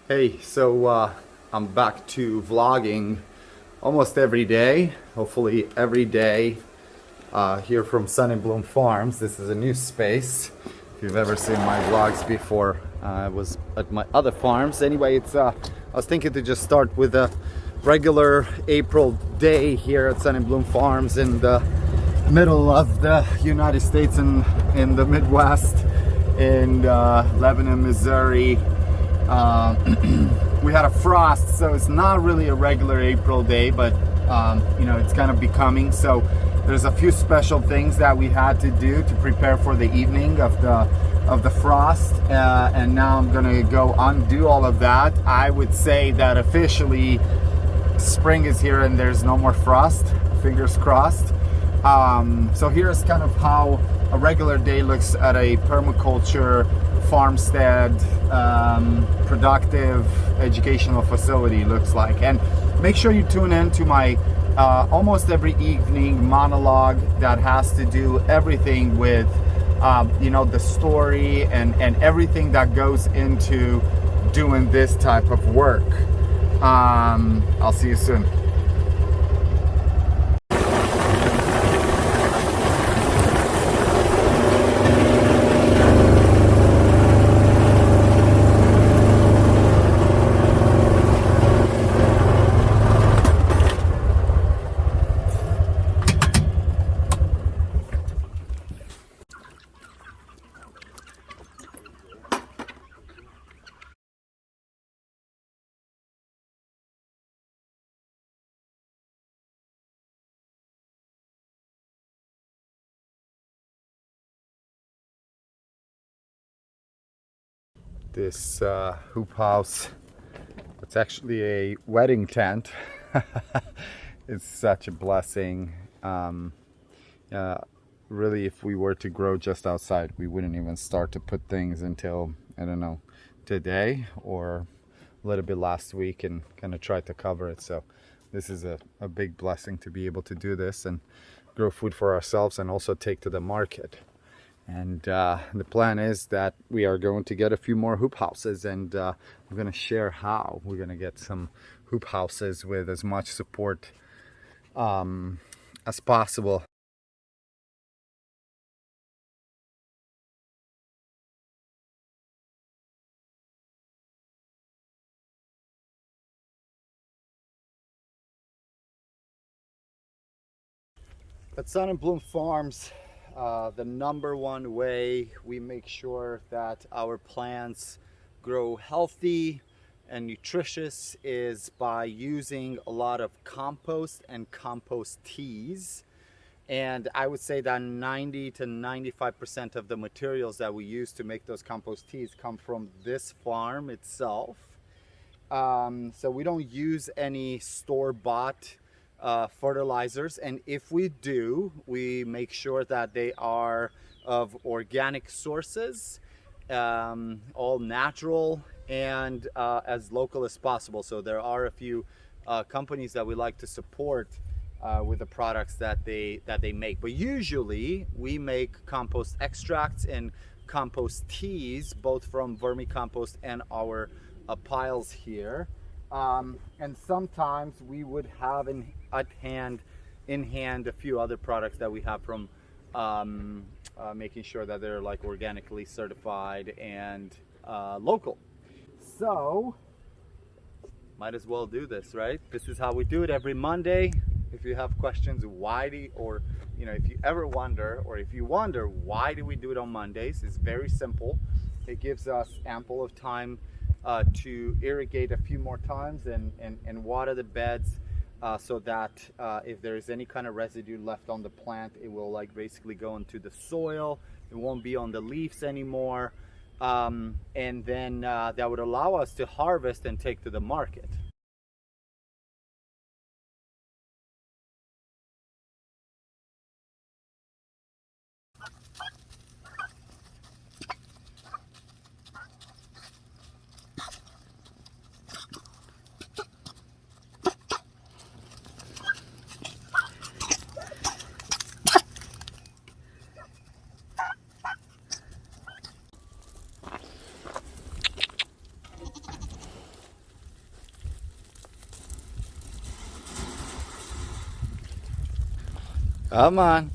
Hey, I'm back to vlogging almost every day, hopefully every day, here from Sun and Bloom Farms. This is a new space. If you've ever seen my vlogs before, I was at my other farms. Anyway, I was thinking to just start with a regular April day here at Sun and Bloom Farms in the middle of the United States and in the Midwest in Lebanon, Missouri. We had a frost, so it's not really a regular April day, but it's kind of becoming. So there's a few special things that we had to do to prepare for the evening of the frost, and now I'm gonna go undo all of that. I would say that officially spring is here and there's no more frost. Fingers crossed. So here's kind of how a regular day looks at a permaculture farmstead, productive educational facility looks like. And make sure you tune in to my almost every evening monologue that has to do everything with the story and everything that goes into doing this type of work. I'll see you soon. This hoop house, it's actually a wedding tent. It's such a blessing. Really, if we were to grow just outside, we wouldn't even start to put things until, I don't know, today or a little bit last week, and kind of try to cover it. So this is a big blessing to be able to do this and grow food for ourselves and also take to the market. And the plan is that we are going to get a few more hoop houses, and I'm going to share how we're going to get some hoop houses with as much support as possible. At Sun and Bloom Farms, the number one way we make sure that our plants grow healthy and nutritious is by using a lot of compost and compost teas. And I would say that 90 to 95% of the materials that we use to make those compost teas come from this farm itself. So we don't use any store-bought fertilizers, and if we do, we make sure that they are of organic sources, all natural, and as local as possible. So there are a few companies that we like to support with the products that they make, but usually we make compost extracts and compost teas, both from vermicompost and our piles here. And sometimes we would have in hand a few other products that we have from making sure that they're like organically certified and local. So might as well do this, right? This is how we do it every Monday. If you have questions, if you ever wonder, or if you wonder why do we do it on Mondays, it's very simple. It gives us ample of time to irrigate a few more times and water the beds, so that if there is any kind of residue left on the plant, it will basically go into the soil. It won't be on the leaves anymore, and then that would allow us to harvest and take to the market. Come on.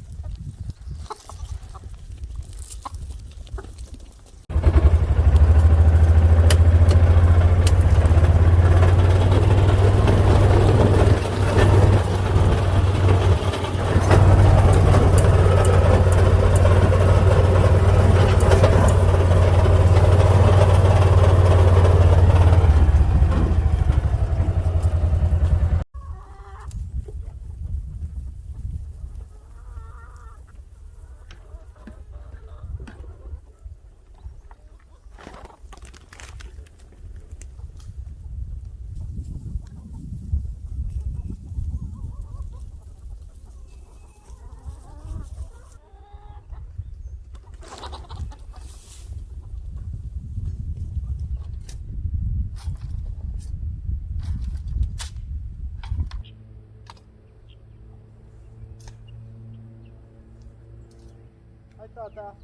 Hi, Tata.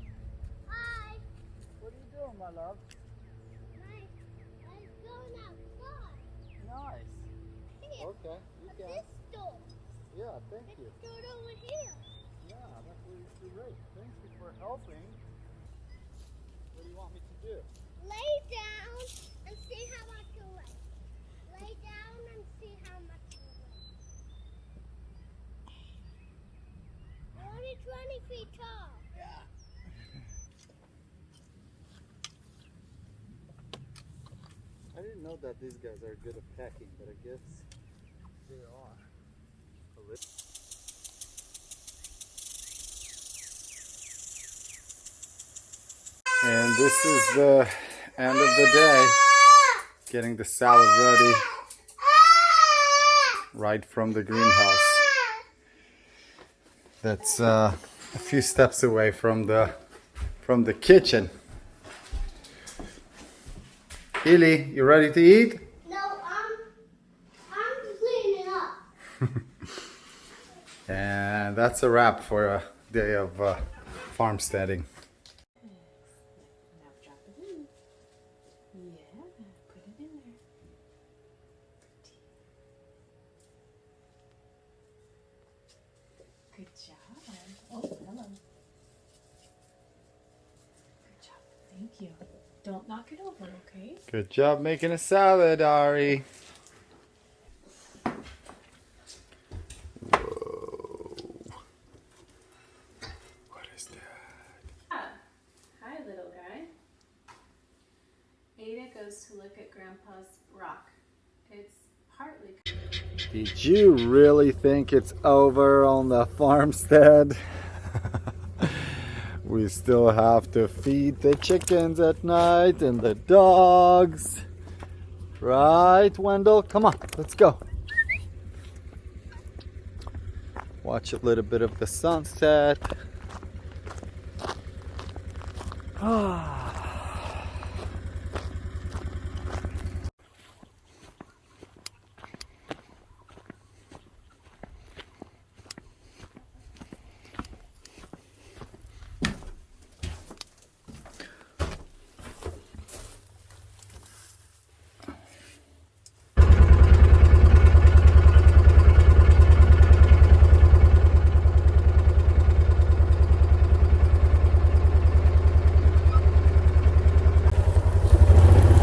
Hi. What are you doing, my love? I'm going outside. Nice. Here. Okay, you At can. this door. Yeah, thank you. This door over here. Yeah, that's really great. Thank you for helping. What do you want me to do? Lay down and see how much you weigh. Lay down and see how much you weigh. You're only 20 feet tall. Yeah. I didn't know that these guys are good at packing, but I guess they are. And this is the end of the day. Getting the salad ready right from the greenhouse. That's a few steps away from the kitchen. Eli, you ready to eat? No, I'm cleaning up. And that's a wrap for a day of farmsteading. Now drop it in. Yeah, put it in there. Good job. Oh, hello. Good job. Thank you. Don't knock it over, okay? Good job making a salad, Ari. Whoa. What is that? Hi, little guy. Ada goes to look at Grandpa's rock. It's partly... Did you really think it's over on the farmstead? We still have to feed the chickens at night and the dogs. Right, Wendell? Come on, let's go. Watch a little bit of the sunset.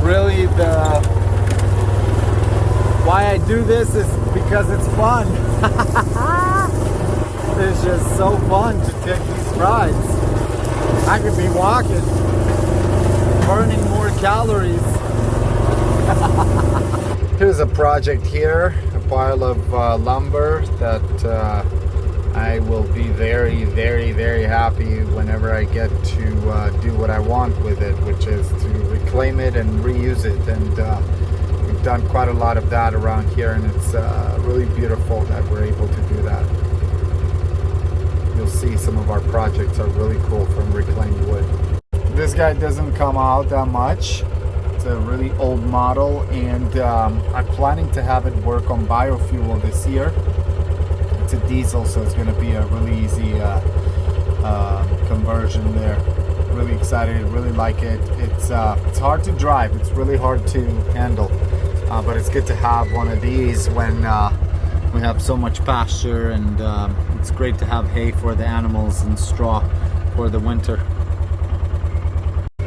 Really, why I do this is because it's fun. It's just so fun to take these rides. I could be walking, burning more calories. Here's a project here, a pile of lumber that I will be very, very, very happy whenever I get to do what I want with it, which is to reclaim it and reuse it. And we've done quite a lot of that around here, and it's really beautiful that we're able to do that. You'll see some of our projects are really cool from reclaimed wood. This guy doesn't come out that much. It's a really old model, and I'm planning to have it work on biofuel this year. It's a diesel, so it's going to be a really easy conversion there. Really excited, really like it. It's hard to drive, it's really hard to handle, but it's good to have one of these when we have so much pasture and it's great to have hay for the animals and straw for the winter.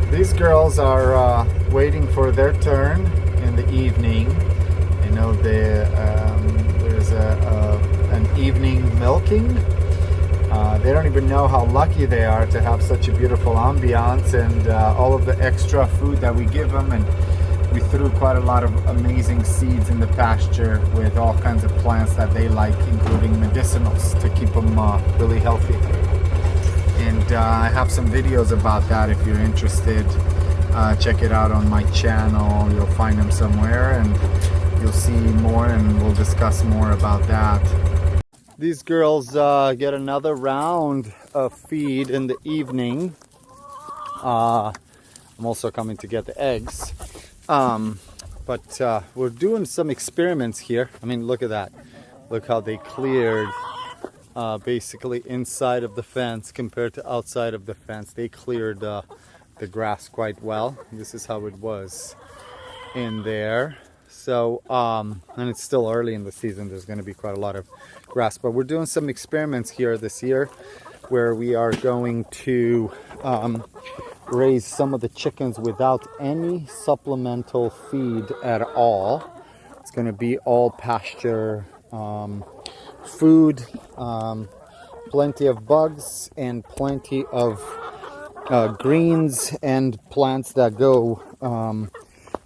These girls are waiting for their turn in the evening. You know, there's an evening milking. They don't even know how lucky they are to have such a beautiful ambiance and all of the extra food that we give them. And we threw quite a lot of amazing seeds in the pasture with all kinds of plants that they like, including medicinals, to keep them really healthy. And I have some videos about that if you're interested. Check it out on my channel. You'll find them somewhere and you'll see more, and we'll discuss more about that. These girls get another round of feed in the evening. I'm also coming to get the eggs. But we're doing some experiments here. I mean, look at that. Look how they cleared basically inside of the fence compared to outside of the fence. They cleared the grass quite well. This is how it was in there. So, and it's still early in the season. There's going to be quite a lot of grass. But we're doing some experiments here this year where we are going to raise some of the chickens without any supplemental feed at all. It's going to be all pasture food, plenty of bugs, and plenty of greens and plants that go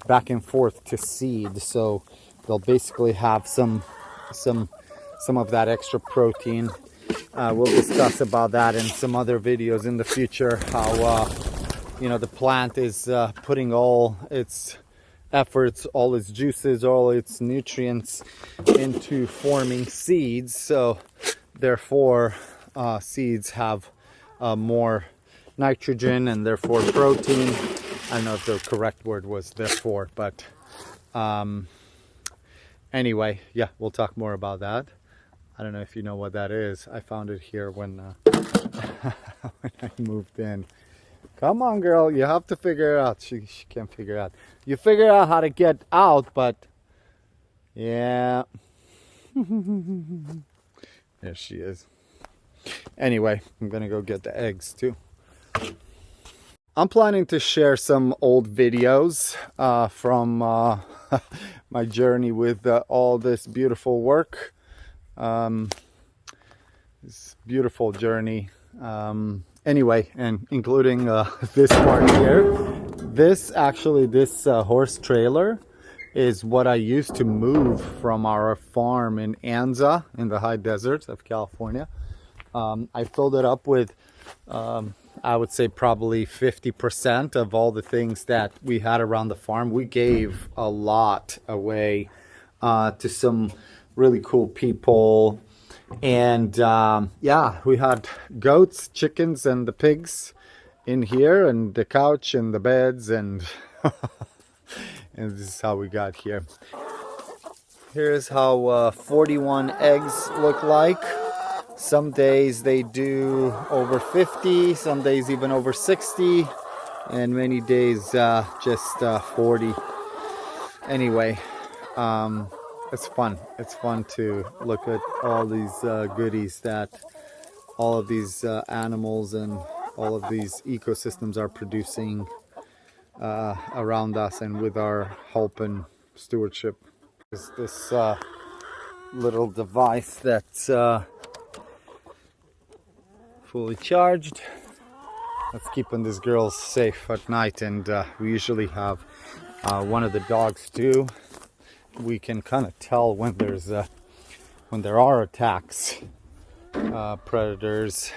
back and forth to seed. So they'll basically have some of that extra protein. We'll discuss about that in some other videos in the future, how you know, the plant is putting all its efforts, all its juices, all its nutrients into forming seeds. So therefore seeds have more nitrogen and therefore protein. I don't know if the correct word was therefore, but anyway, yeah, we'll talk more about that. I don't know if you know what that is. I found it here when when I moved in. Come on, girl, you have to figure it out. She can't figure it out. You figure out how to get out, but yeah. There she is. Anyway, I'm gonna go get the eggs too. I'm planning to share some old videos from my journey with all this beautiful work. This beautiful journey. Anyway, and including this part here. This horse trailer is what I used to move from our farm in Anza in the high desert of California. I filled it up with I would say probably 50% of all the things that we had around the farm. We gave a lot away to some really cool people. And yeah, we had goats, chickens, and the pigs in here, and the couch and the beds, and and this is how we got here. Here's how 41 eggs look like. Some days they do over 50, some days even over 60, and many days just 40. Anyway, it's fun. It's fun to look at all these goodies that all of these animals and all of these ecosystems are producing around us and with our help and stewardship. There's this little device that's fully charged. That's keeping these girls safe at night, and we usually have one of the dogs too. We can kind of tell when there are attacks, predators.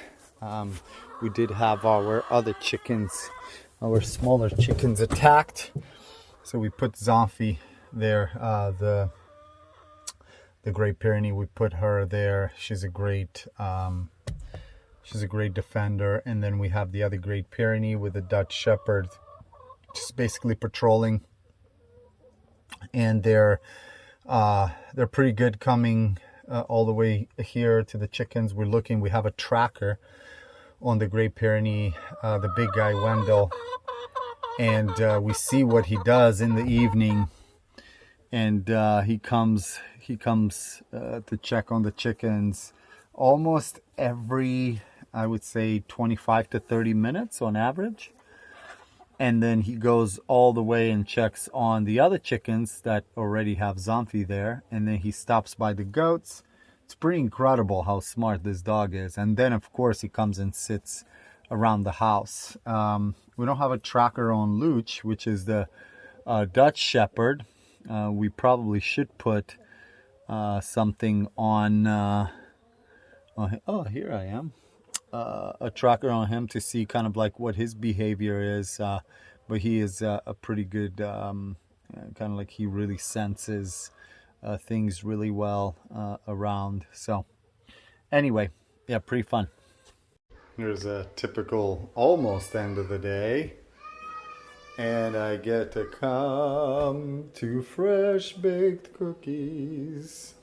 We did have our other chickens, our smaller chickens, attacked, so we put Zomphy there, the Great Pyrenees. We put her there. She's a great defender. And then we have the other Great Pyrenees with the Dutch Shepherd, just basically patrolling. And they're pretty good coming all the way here to the chickens. We have a tracker on the Great Pyrenees, the big guy Wendell, and we see what he does in the evening. And he comes to check on the chickens almost every, I would say 25 to 30 minutes on average. And then he goes all the way and checks on the other chickens that already have zombie there. And then he stops by the goats. It's pretty incredible how smart this dog is. And then, of course, he comes and sits around the house. We don't have a tracker on Luch, which is the Dutch Shepherd. We probably should put something on. Oh, here I am. A tracker on him to see kind of like what his behavior is. But he is a pretty good, kind of like he really senses things really well around. So anyway, yeah, pretty fun. Here's a typical almost end of the day. And I get to come to fresh baked cookies.